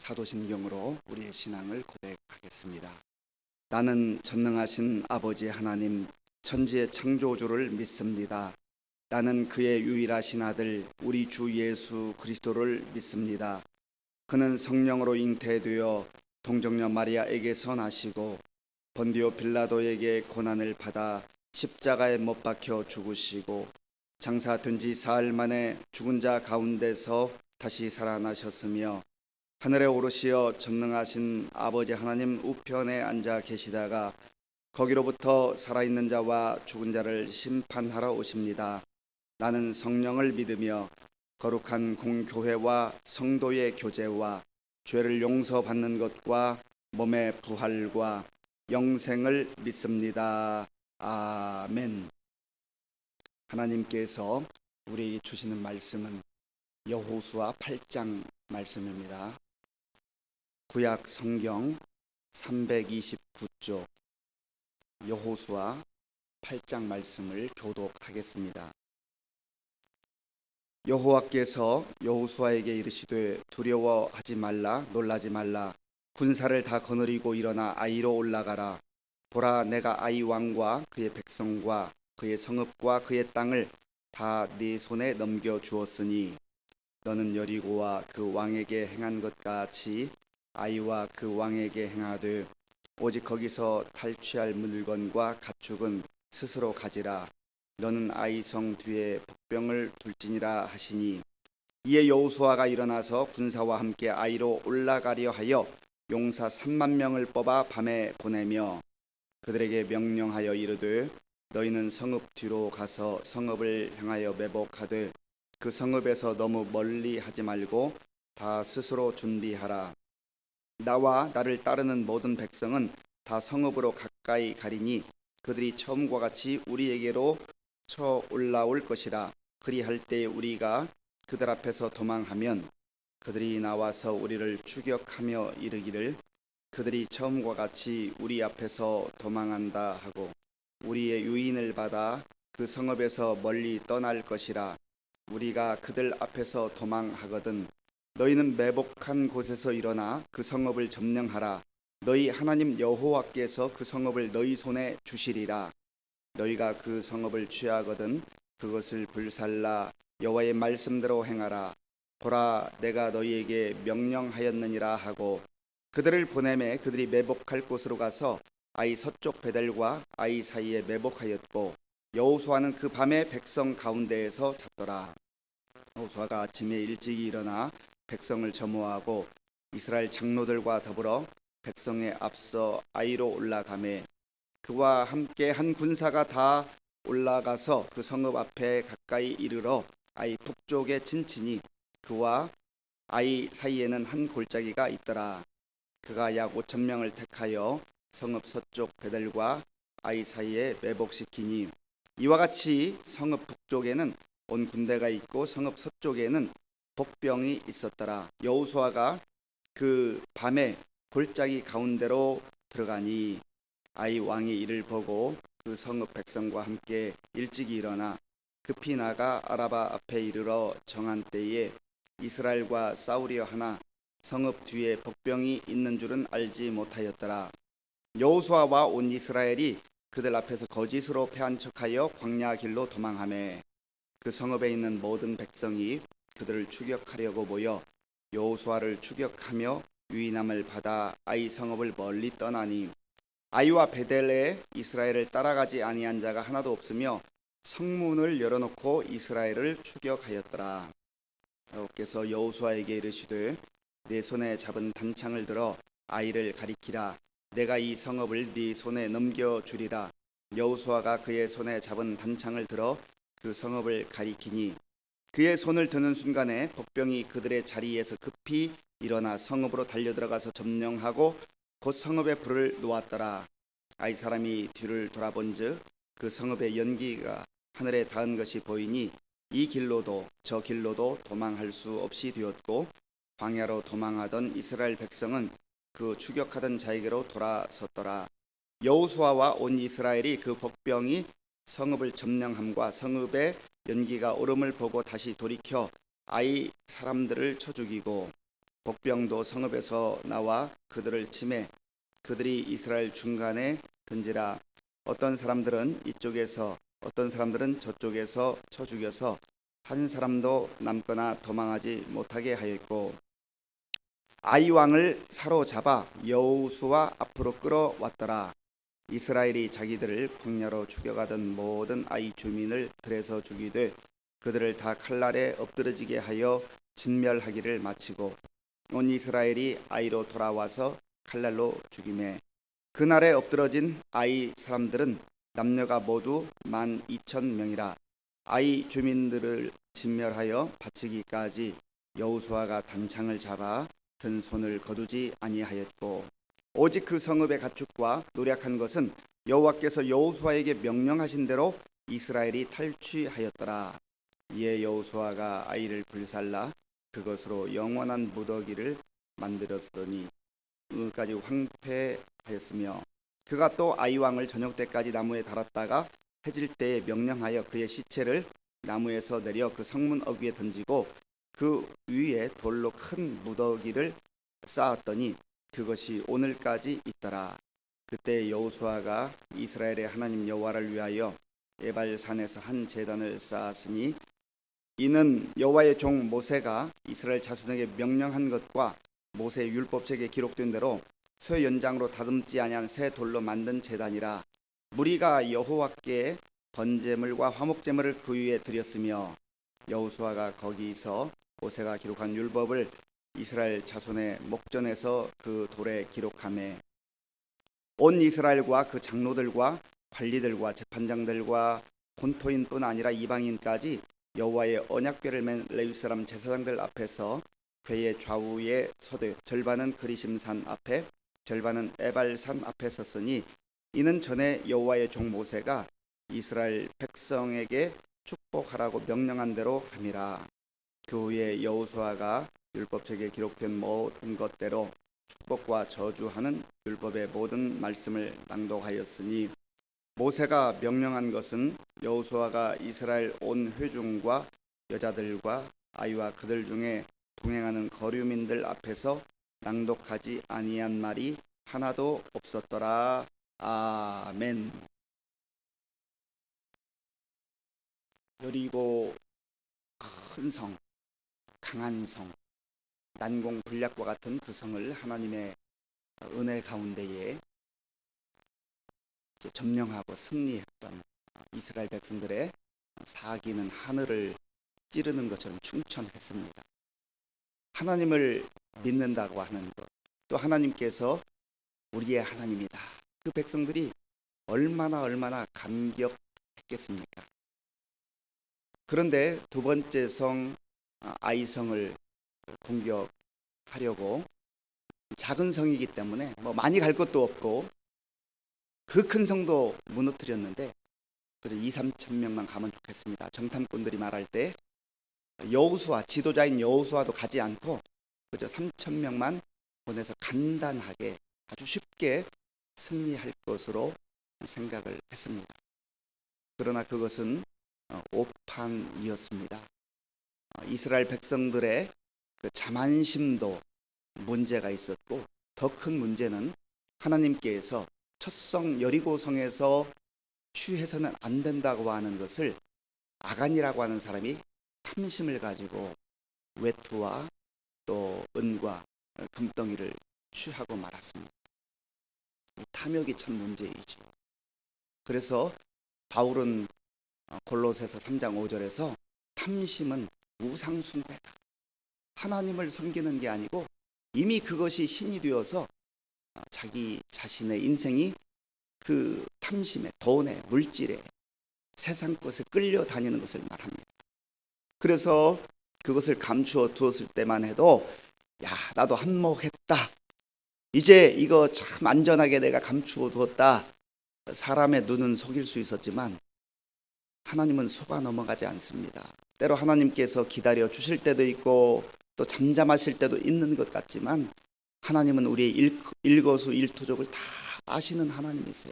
사도신경으로 우리의 신앙을 고백하겠습니다. 나는 전능하신 아버지 하나님 천지의 창조주를 믿습니다. 나는 그의 유일하신 아들 우리 주 예수 그리스도를 믿습니다. 그는 성령으로 잉태되어 동정녀 마리아에게서 나시고 본디오 빌라도에게 고난을 받아 십자가에 못 박혀 죽으시고 장사된 지 사흘 만에 죽은 자 가운데서 다시 살아나셨으며 하늘에 오르시어 전능하신 아버지 하나님 우편에 앉아 계시다가 거기로부터 살아있는 자와 죽은 자를 심판하러 오십니다. 나는 성령을 믿으며 거룩한 공교회와 성도의 교제와 죄를 용서받는 것과 몸의 부활과 영생을 믿습니다. 아멘. 하나님께서 우리에게 주시는 말씀은 여호수아 8장 말씀입니다. 구약 성경 329쪽 여호수아 8장 말씀을 교독하겠습니다. 여호와께서 여호수아에게 이르시되 두려워하지 말라 놀라지 말라 군사를 다 거느리고 일어나 아이로 올라가라. 보라 내가 아이 왕과 그의 백성과 그의 성읍과 그의 땅을 다 네 손에 넘겨 주었으니 너는 여리고와 그 왕에게 행한 것 같이 아이와 그 왕에게 행하되 오직 거기서 탈취할 물건과 가축은 스스로 가지라. 너는 아이 성 뒤에 복병을 둘지니라 하시니 이에 여호수아가 일어나서 군사와 함께 아이로 올라가려 하여 용사 3만 명을 뽑아 밤에 보내며 그들에게 명령하여 이르되 너희는 성읍 뒤로 가서 성읍을 향하여 매복하되 그 성읍에서 너무 멀리 하지 말고 다 스스로 준비하라. 나와 나를 따르는 모든 백성은 다 성읍으로 가까이 가리니 그들이 처음과 같이 우리에게로 쳐 올라올 것이라. 그리할 때 우리가 그들 앞에서 도망하면 그들이 나와서 우리를 추격하며 이르기를 그들이 처음과 같이 우리 앞에서 도망한다 하고 우리의 유인을 받아 그 성읍에서 멀리 떠날 것이라. 우리가 그들 앞에서 도망하거든 너희는 매복한 곳에서 일어나 그 성읍을 점령하라. 너희 하나님 여호와께서 그 성읍을 너희 손에 주시리라. 너희가 그 성읍을 취하거든 그것을 불살라 여호와의 말씀대로 행하라. 보라 내가 너희에게 명령하였느니라 하고 그들을 보내매 그들이 매복할 곳으로 가서 아이 서쪽 베델과 아이 사이에 매복하였고 여호수아는 그 밤에 백성 가운데에서 잤더라. 여호수아가 아침에 일찍이 일어나 백성을 점호하고 이스라엘 장로들과 더불어 백성에 앞서 아이로 올라가매 그와 함께 한 군사가 다 올라가서 그 성읍 앞에 가까이 이르러 아이 북쪽에 친치니 그와 아이 사이에는 한 골짜기가 있더라. 그가 약 5천 명을 택하여 성읍 서쪽 베델과 아이 사이에 매복시키니 이와 같이 성읍 북쪽에는 온 군대가 있고 성읍 서쪽에는 복병이 있었더라. 여호수아가 그 밤에 골짜기 가운데로 들어가니 아이 왕이 이를 보고 그 성읍 백성과 함께 일찍이 일어나 급히 나가 아라바 앞에 이르러 정한 때에 이스라엘과 싸우려 하나 성읍 뒤에 복병이 있는 줄은 알지 못하였더라. 여호수아와 온 이스라엘이 그들 앞에서 거짓으로 패한 척하여 광야 길로 도망하매 그 성읍에 있는 모든 백성이 그들을 추격하려고 모여 여호수아를 추격하며 유인함을 받아 아이 성읍을 멀리 떠나니 아이와 베델에 이스라엘을 따라가지 아니한 자가 하나도 없으며 성문을 열어놓고 이스라엘을 추격하였더라. 여호와께서 여호수아에게 이르시되 내 손에 잡은 단창을 들어 아이를 가리키라. 내가 이 성읍을 네 손에 넘겨주리라. 여호수아가 그의 손에 잡은 단창을 들어 그 성읍을 가리키니 그의 손을 드는 순간에 복병이 그들의 자리에서 급히 일어나 성읍으로 달려들어가서 점령하고 곧 성읍에 불을 놓았더라. 아이 사람이 뒤를 돌아본즉 그 성읍의 연기가 하늘에 닿은 것이 보이니 이 길로도 저 길로도 도망할 수 없이 되었고 광야로 도망하던 이스라엘 백성은 그 추격하던 자에게로 돌아섰더라. 여호수아와 온 이스라엘이 그 복병이 성읍을 점령함과 성읍의 연기가 오름을 보고 다시 돌이켜 아이 사람들을 쳐 죽이고 복병도 성읍에서 나와 그들을 치매 그들이 이스라엘 중간에 든지라. 어떤 사람들은 이쪽에서 어떤 사람들은 저쪽에서 쳐 죽여서 한 사람도 남거나 도망하지 못하게 하였고, 아이 왕을 사로잡아 여호수아 앞으로 끌어왔더라. 이스라엘이 자기들을 광야로 죽여가던 모든 아이 주민을 들에서 죽이되 그들을 다 칼날에 엎드러지게 하여 진멸하기를 마치고 온 이스라엘이 아이로 돌아와서 칼날로 죽이매, 그날에 엎드러진 아이 사람들은 남녀가 모두 12,000명이라. 아이 주민들을 진멸하여 바치기까지 여호수아가 단창을 잡아 든 손을 거두지 아니하였고, 오직 그 성읍의 가축과 노력한 것은 여호와께서 여호수아에게 명령하신 대로 이스라엘이 탈취하였더라. 이에 여호수아가 아이를 불살라 그것으로 영원한 무더기를 만들었더니 오늘까지 황폐하였으며, 그가 또 아이 왕을 저녁 때까지 나무에 달았다가 해질 때에 명령하여 그의 시체를 나무에서 내려 그 성문 어귀에 던지고 그 위에 돌로 큰 무더기를 쌓았더니 그것이 오늘까지 있더라. 그때 여호수아가 이스라엘의 하나님 여호와를 위하여 에발산에서 한 제단을 쌓았으니, 이는 여호와의 종 모세가 이스라엘 자손에게 명령한 것과 모세 율법책에 기록된 대로 쇠 연장으로 다듬지 아니한 새 돌로 만든 제단이라. 무리가 여호와께 번제물과 화목제물을 그 위에 드렸으며, 여호수아가 거기서 모세가 기록한 율법을 이스라엘 자손의 목전에서 그 돌에 기록하매, 온 이스라엘과 그 장로들과 관리들과 재판장들과 본토인뿐 아니라 이방인까지 여호와의 언약궤를 맨 레위 사람 제사장들 앞에서 궤의 좌우에 서되 절반은 그리심산 앞에 절반은 에발산 앞에 섰으니, 이는 전에 여호와의 종 모세가 이스라엘 백성에게 축복하라고 명령한 대로 함이라. 그 후에 여호수아가 율법책에 기록된 모든 것대로 축복과 저주하는 율법의 모든 말씀을 낭독하였으니, 모세가 명령한 것은 여호수아가 이스라엘 온 회중과 여자들과 아이와 그들 중에 동행하는 거류민들 앞에서 낭독하지 아니한 말이 하나도 없었더라. 아멘. 여리고 큰 성, 강한 성, 난공불락과 같은 그 성을 하나님의 은혜 가운데에 점령하고 승리했던 이스라엘 백성들의 사기는 하늘을 찌르는 것처럼 충천했습니다. 하나님을 믿는다고 하는 것, 또 하나님께서 우리의 하나님이다, 그 백성들이 얼마나 감격했겠습니까? 그런데 두 번째 성 아이성을 공격하려고, 작은 성이기 때문에 많이 갈 것도 없고 그 큰 성도 무너뜨렸는데, 그래서 2-3천 명만 가면 좋겠습니다. 정탐꾼들이 말할 때 여호수아, 지도자인 여호수아도 가지 않고 그저 3천 명만 보내서 간단하게 아주 쉽게 승리할 것으로 생각을 했습니다. 그러나 그것은 오판이었습니다. 이스라엘 백성들의 그 자만심도 문제가 있었고, 더 큰 문제는 하나님께서 첫성 여리고성에서 취해서는 안 된다고 하는 것을 아간이라고 하는 사람이 탐심을 가지고 외투와 또 은과 금덩이를 취하고 말았습니다. 탐욕이 참 문제이죠. 그래서 바울은 골로새서 3장 5절에서 탐심은 우상숭배다, 하나님을 섬기는 게 아니고 이미 그것이 신이 되어서 자기 자신의 인생이 그 탐심에, 돈에, 물질에, 세상 것에 끌려다니는 것을 말합니다. 그래서 그것을 감추어 두었을 때만 해도 야, 나도 한몫했다, 이제 이거 참 안전하게 내가 감추어 두었다, 사람의 눈은 속일 수 있었지만 하나님은 속아 넘어가지 않습니다. 때로 하나님께서 기다려 주실 때도 있고 또 잠잠하실 때도 있는 것 같지만, 하나님은 우리의 일거수일투족을 다 아시는 하나님이세요.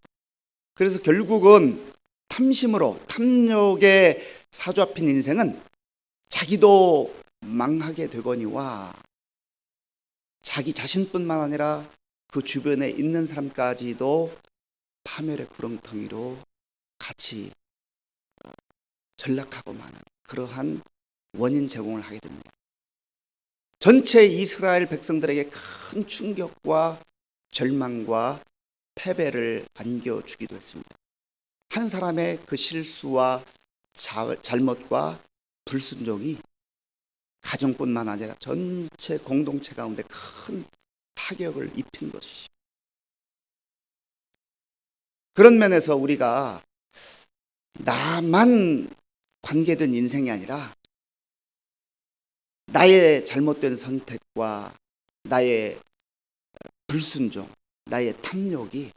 그래서 결국은 탐심으로, 탐욕에 사로잡힌 인생은 자기도 망하게 되거니와 자기 자신뿐만 아니라 그 주변에 있는 사람까지도 파멸의 구렁텅이로 같이 전락하고 마는 그러한 원인 제공을 하게 됩니다. 전체 이스라엘 백성들에게 큰 충격과 절망과 패배를 안겨주기도 했습니다. 한 사람의 그 실수와 잘못과 불순종이 가정뿐만 아니라 전체 공동체 가운데 큰 타격을 입힌 것이죠. 그런 면에서 우리가 나만 관계된 인생이 아니라 나의 잘못된 선택과 나의 불순종, 나의 탐욕이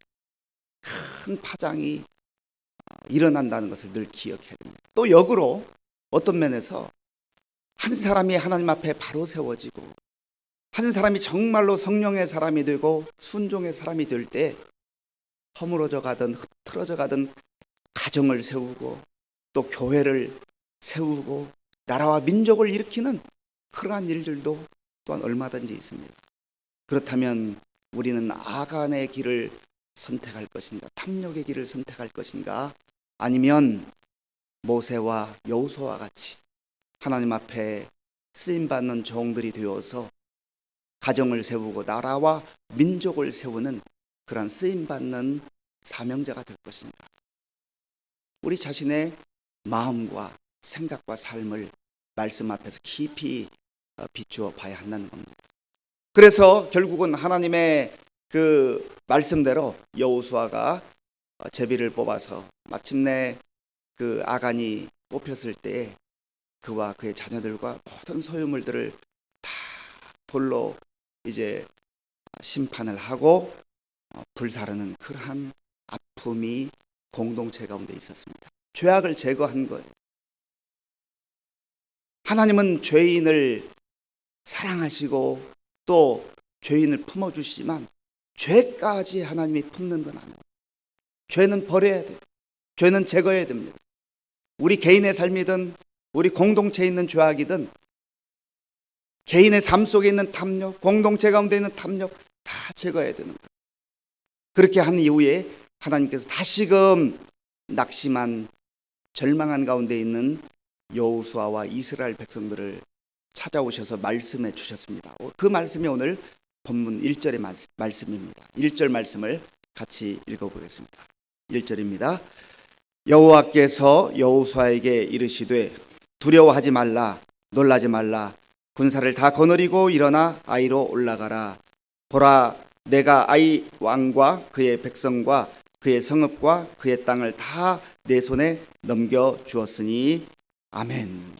큰 파장이 일어난다는 것을 늘 기억해야 됩니다. 또 역으로 어떤 면에서 한 사람이 하나님 앞에 바로 세워지고 한 사람이 정말로 성령의 사람이 되고 순종의 사람이 될 때 허물어져 가든 흐트러져 가든 가정을 세우고 또 교회를 세우고 나라와 민족을 일으키는 그러한 일들도 또한 얼마든지 있습니다. 그렇다면 우리는 아간의 길을 선택할 것인가, 탐욕의 길을 선택할 것인가, 아니면 모세와 여호수아와 같이 하나님 앞에 쓰임받는 종들이 되어서 가정을 세우고 나라와 민족을 세우는 그런 쓰임받는 사명자가 될 것인가. 우리 자신의 마음과 생각과 삶을 말씀 앞에서 깊이 비추어 봐야 한다는 겁니다. 그래서 결국은 하나님의 그 말씀대로 여호수아가 제비를 뽑아서 마침내 그 아간이 뽑혔을 때 그와 그의 자녀들과 모든 소유물들을 다 돌로 이제 심판을 하고 불사르는 그러한 아픔이 공동체 가운데 있었습니다. 죄악을 제거한 거예요. 하나님은 죄인을 사랑하시고 또 죄인을 품어주시지만 죄까지 하나님이 품는 건 아니에요. 죄는 버려야 돼요. 죄는 제거해야 됩니다. 우리 개인의 삶이든 우리 공동체에 있는 죄악이든 개인의 삶 속에 있는 탐욕, 공동체 가운데 있는 탐욕 다 제거해야 되는 거예요. 그렇게 한 이후에 하나님께서 다시금 낙심한 절망한 가운데 있는 여호수아와 이스라엘 백성들을 찾아오셔서 말씀해 주셨습니다. 그 말씀이 오늘 본문 1절의 말씀입니다. 1절 말씀을 같이 읽어보겠습니다. 1절입니다. 여호와께서 여호수아에게 이르시되 두려워하지 말라, 놀라지 말라. 군사를 다 거느리고 일어나 아이로 올라가라. 보라, 내가 아이 왕과 그의 백성과 그의 성읍과 그의 땅을 다 내 손에 넘겨 주었으니 아멘.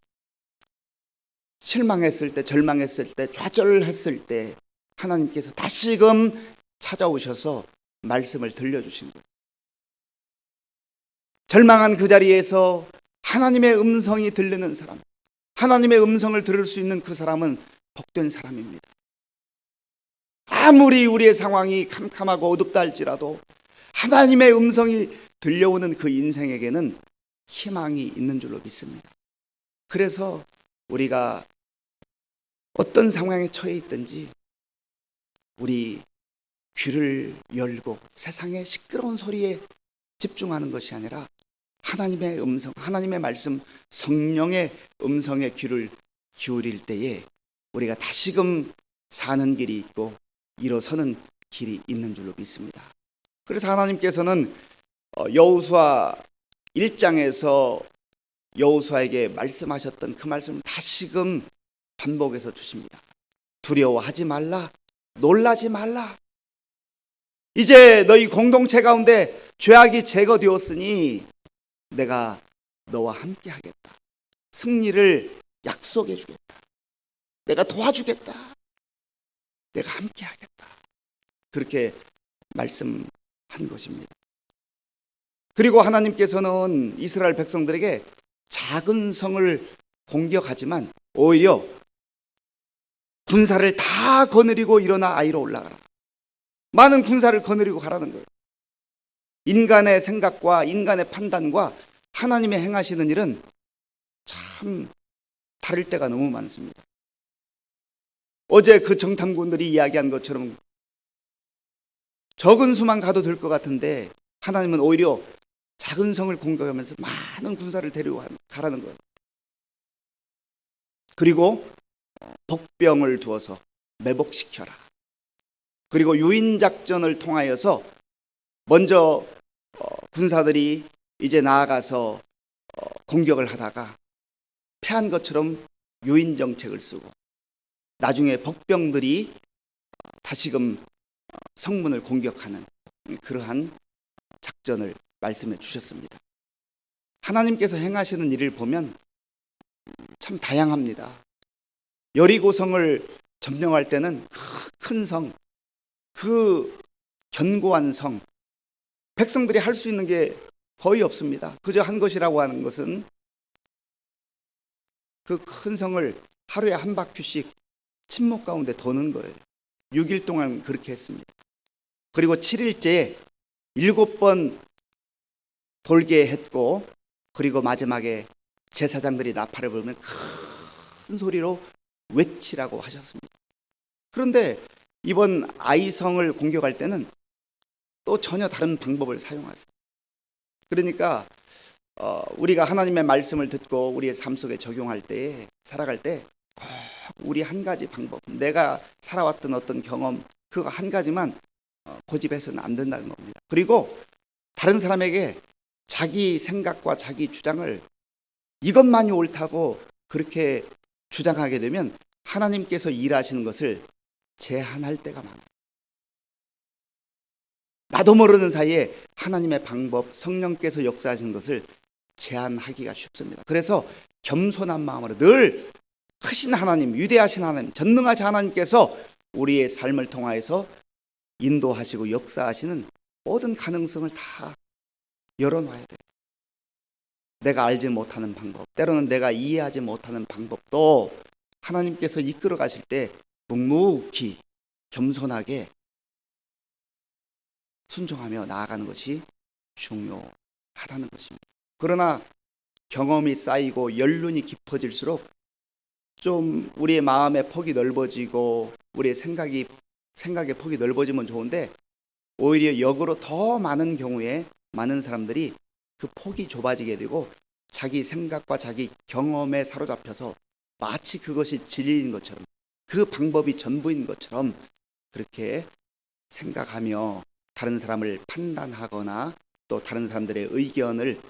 실망했을 때, 절망했을 때, 좌절했을 때 하나님께서 다시금 찾아오셔서 말씀을 들려주신 거예요. 절망한 그 자리에서 하나님의 음성이 들리는 사람, 하나님의 음성을 들을 수 있는 그 사람은 복된 사람입니다. 아무리 우리의 상황이 캄캄하고 어둡다 할지라도 하나님의 음성이 들려오는 그 인생에게는 희망이 있는 줄로 믿습니다. 그래서 우리가 어떤 상황에 처해 있든지 우리 귀를 열고 세상의 시끄러운 소리에 집중하는 것이 아니라 하나님의 음성, 하나님의 말씀, 성령의 음성에 귀를 기울일 때에 우리가 다시금 사는 길이 있고 일어서는 길이 있는 줄로 믿습니다. 그래서 하나님께서는 여호수아 1장에서 여호수아에게 말씀하셨던 그 말씀을 다시금 반복해서 주십니다. 두려워하지 말라, 놀라지 말라. 이제 너희 공동체 가운데 죄악이 제거되었으니 내가 너와 함께 하겠다. 승리를 약속해 주겠다. 내가 도와주겠다. 내가 함께 하겠다. 그렇게 말씀한 것입니다. 그리고 하나님께서는 이스라엘 백성들에게 작은 성을 공격하지만 오히려 군사를 다 거느리고 일어나 아이로 올라가라. 많은 군사를 거느리고 가라는 거예요. 인간의 생각과 인간의 판단과 하나님의 행하시는 일은 참 다를 때가 너무 많습니다. 어제 그 정탐꾼들이 이야기한 것처럼 적은 수만 가도 될 것 같은데 하나님은 오히려 작은 성을 공격하면서 많은 군사를 데리고 가라는 거예요. 그리고 복병을 두어서 매복시켜라. 그리고 유인작전을 통하여서 먼저 군사들이 이제 나아가서 공격을 하다가 패한 것처럼 유인정책을 쓰고 나중에 복병들이 다시금 성문을 공격하는 그러한 작전을 말씀해 주셨습니다. 하나님께서 행하시는 일을 보면 참 다양합니다. 여리고성을 점령할 때는 큰 성, 그 견고한 성, 백성들이 할 수 있는 게 거의 없습니다. 그저 한 것이라고 하는 것은 그 큰 성을 하루에 한 바퀴씩 침묵 가운데 도는 거예요. 6일 동안 그렇게 했습니다. 그리고 7일째에 7번 돌게 했고, 그리고 마지막에 제사장들이 나팔을 불면 큰 소리로 외치라고 하셨습니다. 그런데 이번 아이성을 공격할 때는 또 전혀 다른 방법을 사용하세요. 그러니까 우리가 하나님의 말씀을 듣고 우리의 삶 속에 적용할 때, 살아갈 때 꼭 우리 한 가지 방법, 내가 살아왔던 어떤 경험, 그거 한 가지만 고집해서는 안 된다는 겁니다. 그리고 다른 사람에게 자기 생각과 자기 주장을 이것만이 옳다고 그렇게 주장하게 되면 하나님께서 일하시는 것을 제한할 때가 많아요. 나도 모르는 사이에 하나님의 방법, 성령께서 역사하시는 것을 제한하기가 쉽습니다. 그래서 겸손한 마음으로 늘 크신 하나님, 위대하신 하나님, 전능하신 하나님께서 우리의 삶을 통하여서 인도하시고 역사하시는 모든 가능성을 다 열어놔야 돼요. 내가 알지 못하는 방법, 때로는 내가 이해하지 못하는 방법도 하나님께서 이끌어 가실 때 묵묵히 겸손하게 순종하며 나아가는 것이 중요하다는 것입니다. 그러나 경험이 쌓이고 연륜이 깊어질수록 좀 우리의 마음의 폭이 넓어지고 우리의 생각의 폭이 넓어지면 좋은데, 오히려 역으로 더 많은 경우에 많은 사람들이 그 폭이 좁아지게 되고 자기 생각과 자기 경험에 사로잡혀서 마치 그것이 진리인 것처럼, 그 방법이 전부인 것처럼 그렇게 생각하며 다른 사람을 판단하거나 또 다른 사람들의 의견을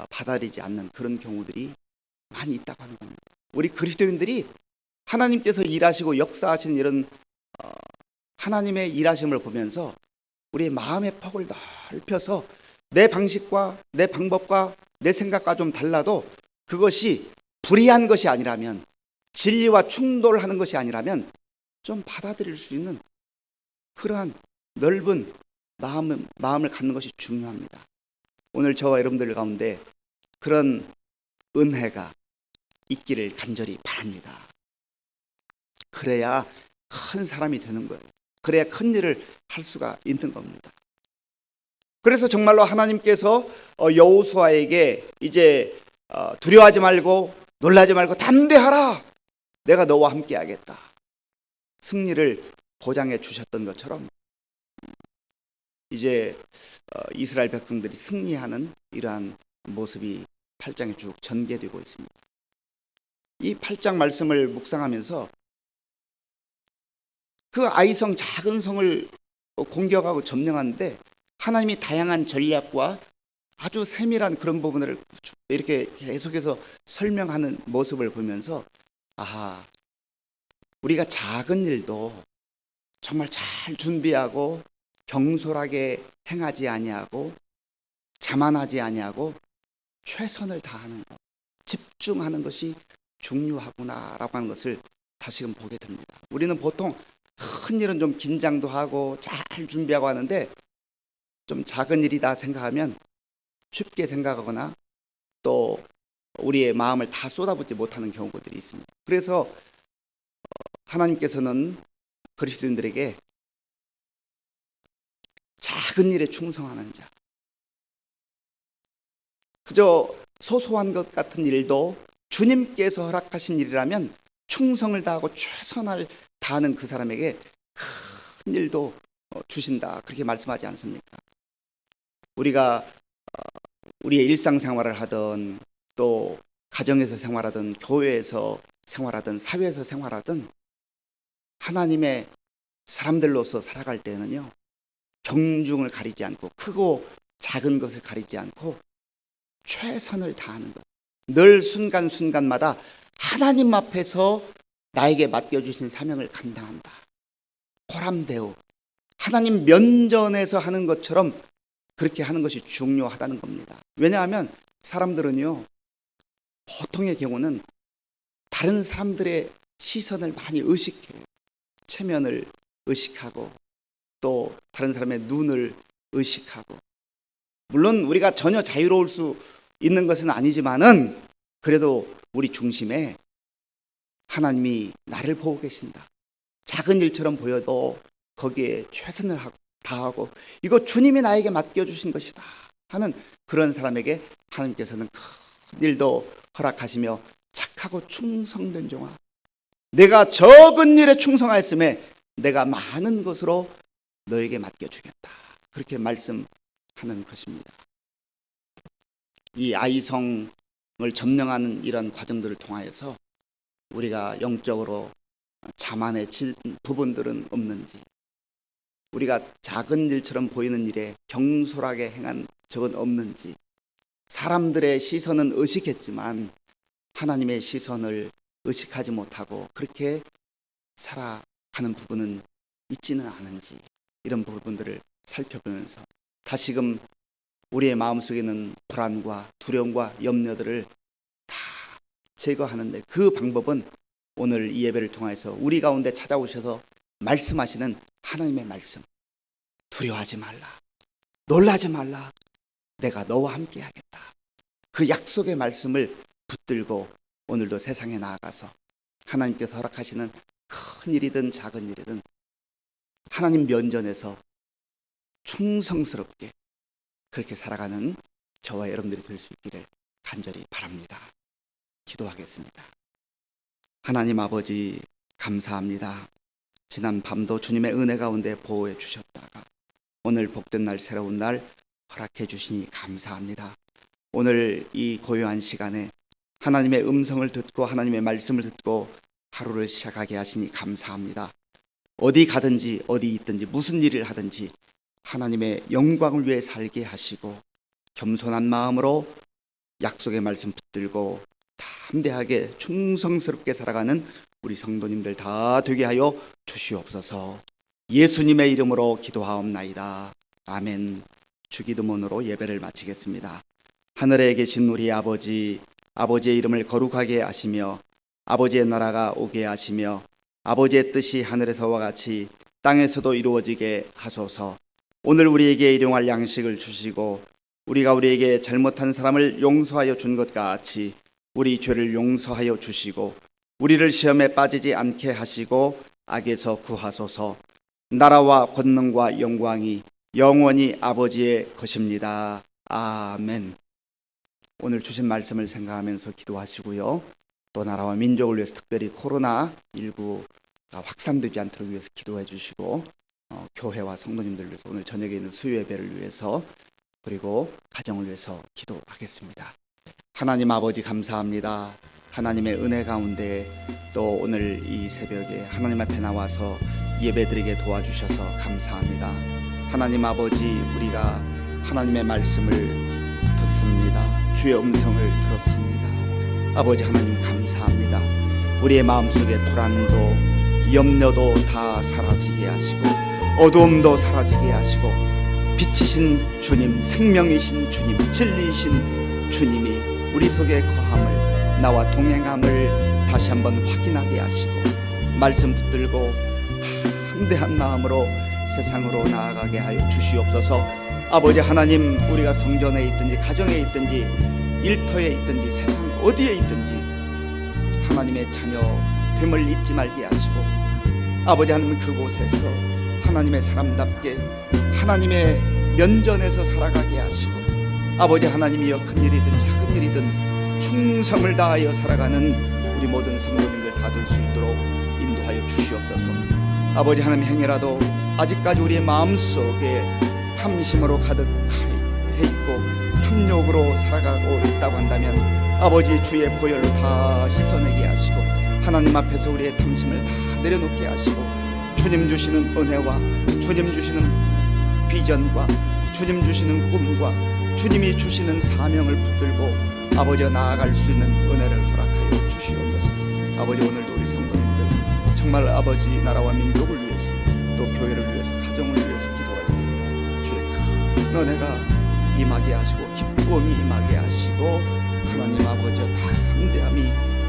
받아들이지 않는 그런 경우들이 많이 있다고 하는 겁니다. 우리 그리스도인들이 하나님께서 일하시고 역사하시는 이런 하나님의 일하심을 보면서 우리의 마음의 폭을 넓혀서 내 방식과 내 방법과 내 생각과 좀 달라도 그것이 불의한 것이 아니라면, 진리와 충돌하는 것이 아니라면 좀 받아들일 수 있는 그러한 넓은 마음을 갖는 것이 중요합니다. 오늘 저와 여러분들 가운데 그런 은혜가 있기를 간절히 바랍니다. 그래야 큰 사람이 되는 거예요. 그래야 큰 일을 할 수가 있는 겁니다. 그래서 정말로 하나님께서 여호수아에게 이제 두려워하지 말고 놀라지 말고 담대하라, 내가 너와 함께 하겠다, 승리를 보장해 주셨던 것처럼 이제 이스라엘 백성들이 승리하는 이러한 모습이 8장에 쭉 전개되고 있습니다. 이 8장 말씀을 묵상하면서 그 아이성 작은 성을 공격하고 점령하는데 하나님이 다양한 전략과 아주 세밀한 그런 부분을 이렇게 계속해서 설명하는 모습을 보면서, 아하, 우리가 작은 일도 정말 잘 준비하고 경솔하게 행하지 아니하고 자만하지 아니하고 최선을 다하는 것, 집중하는 것이 중요하구나라고 하는 것을 다시금 보게 됩니다. 우리는 보통 큰 일은 좀 긴장도 하고 잘 준비하고 하는데 좀 작은 일이다 생각하면 쉽게 생각하거나 또 우리의 마음을 다 쏟아붓지 못하는 경우들이 있습니다. 그래서 하나님께서는 그리스도인들에게 작은 일에 충성하는 자, 그저 소소한 것 같은 일도 주님께서 허락하신 일이라면 충성을 다하고 최선을 다하는 그 사람에게 큰 일도 주신다, 그렇게 말씀하지 않습니까? 우리가 우리의 일상생활을 하든 또 가정에서 생활하든 교회에서 생활하든 사회에서 생활하든 하나님의 사람들로서 살아갈 때는요, 경중을 가리지 않고 크고 작은 것을 가리지 않고 최선을 다하는 것, 늘 순간순간마다 하나님 앞에서 나에게 맡겨주신 사명을 감당한다, 보람되어 하나님 면전에서 하는 것처럼 그렇게 하는 것이 중요하다는 겁니다. 왜냐하면 사람들은요, 보통의 경우는 다른 사람들의 시선을 많이 의식해요. 체면을 의식하고 또 다른 사람의 눈을 의식하고, 물론 우리가 전혀 자유로울 수 있는 것은 아니지만은 그래도 우리 중심에 하나님이 나를 보고 계신다, 작은 일처럼 보여도 거기에 최선을 다하고 이거 주님이 나에게 맡겨주신 것이다 하는 그런 사람에게 하나님께서는 큰 일도 허락하시며 착하고 충성된 종아, 내가 적은 일에 충성하였음에 내가 많은 것으로 너에게 맡겨주겠다, 그렇게 말씀하는 것입니다. 이 아이성을 점령하는 이런 과정들을 통하여서 우리가 영적으로 자만해진 부분들은 없는지, 우리가 작은 일처럼 보이는 일에 경솔하게 행한 적은 없는지, 사람들의 시선은 의식했지만 하나님의 시선을 의식하지 못하고 그렇게 살아가는 부분은 있지는 않은지, 이런 부분들을 살펴보면서 다시금 우리의 마음속에 있는 불안과 두려움과 염려들을 다 제거하는데 그 방법은 오늘 이 예배를 통해서 우리 가운데 찾아오셔서 말씀하시는 하나님의 말씀, 두려워하지 말라, 놀라지 말라, 내가 너와 함께 하겠다, 그 약속의 말씀을 붙들고 오늘도 세상에 나아가서 하나님께서 허락하시는 큰 일이든 작은 일이든 하나님 면전에서 충성스럽게 그렇게 살아가는 저와 여러분들이 될 수 있기를 간절히 바랍니다. 기도하겠습니다. 하나님 아버지, 감사합니다. 지난 밤도 주님의 은혜 가운데 보호해 주셨다가 오늘 복된 날, 새로운 날 허락해 주시니 감사합니다. 오늘 이 고요한 시간에 하나님의 음성을 듣고 하나님의 말씀을 듣고 하루를 시작하게 하시니 감사합니다. 어디 가든지 어디 있든지 무슨 일을 하든지 하나님의 영광을 위해 살게 하시고 겸손한 마음으로 약속의 말씀 붙들고 담대하게 충성스럽게 살아가는 우리 성도님들 다 되게 하여 주시옵소서. 예수님의 이름으로 기도하옵나이다. 아멘. 주기도문으로 예배를 마치겠습니다. 하늘에 계신 우리 아버지, 아버지의 이름을 거룩하게 하시며 아버지의 나라가 오게 하시며 아버지의 뜻이 하늘에서와 같이 땅에서도 이루어지게 하소서. 오늘 우리에게 일용할 양식을 주시고 우리가 우리에게 잘못한 사람을 용서하여 준 것 같이 우리 죄를 용서하여 주시고 우리를 시험에 빠지지 않게 하시고 악에서 구하소서. 나라와 권능과 영광이 영원히 아버지의 것입니다. 아멘. 오늘 주신 말씀을 생각하면서 기도하시고요. 또 나라와 민족을 위해서 특별히 코로나19가 확산되지 않도록 위해서 기도해 주시고 교회와 성도님들 위해서 오늘 저녁에 있는 수요 예배를 위해서 그리고 가정을 위해서 기도하겠습니다. 하나님 아버지 감사합니다. 하나님의 은혜 가운데 또 오늘 이 새벽에 하나님 앞에 나와서 예배드리게 도와주셔서 감사합니다. 하나님 아버지, 우리가 하나님의 말씀을 듣습니다. 주의 음성을 들었습니다. 아버지 하나님 감사합니다. 우리의 마음속에 불안도 염려도 다 사라지게 하시고 어두움도 사라지게 하시고 빛이신 주님, 생명이신 주님, 진리이신 주님이 우리 속에 거함을, 나와 동행함을 다시 한번 확인하게 하시고 말씀 붙들고 담대한 마음으로 세상으로 나아가게 하여 주시옵소서. 아버지 하나님, 우리가 성전에 있든지 가정에 있든지 일터에 있든지 세상 어디에 있든지 하나님의 자녀 됨을 잊지 말게 하시고 아버지 하나님, 그곳에서 하나님의 사람답게 하나님의 면전에서 살아가게 하시고 아버지 하나님이여, 큰 일이든 작은 일이든 충성을 다하여 살아가는 우리 모든 성도님들 다 될 수 있도록 인도하옵소서. 인도하여 주시옵소서. 아버지 하나님, 행여라도 아직까지 우리의 마음속에 탐심으로 가득해 있고 탐욕으로 살아가고 있다고 한다면 아버지 주의 보혈로 다 씻어내게 하시고 하나님 앞에서 우리의 탐심을 다 내려놓게 하시고 주님 주시는 은혜와 주님 주시는 비전과 주님 주시는 꿈과 주님이 주시는 사명을 붙들고 아버지와 나아갈 수 있는 은혜를 허락하여 주시옵소서. 아버지, 오늘도 우리 성도님들 정말 아버지 나라와 민족을 위해서 또 교회를 위해서 가정을 위해서 기도할 때 주의 큰 은혜가 임하게 하시고 기쁨이 임하게 하시고 하나님 아버지와 담대함이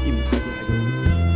임하게 하여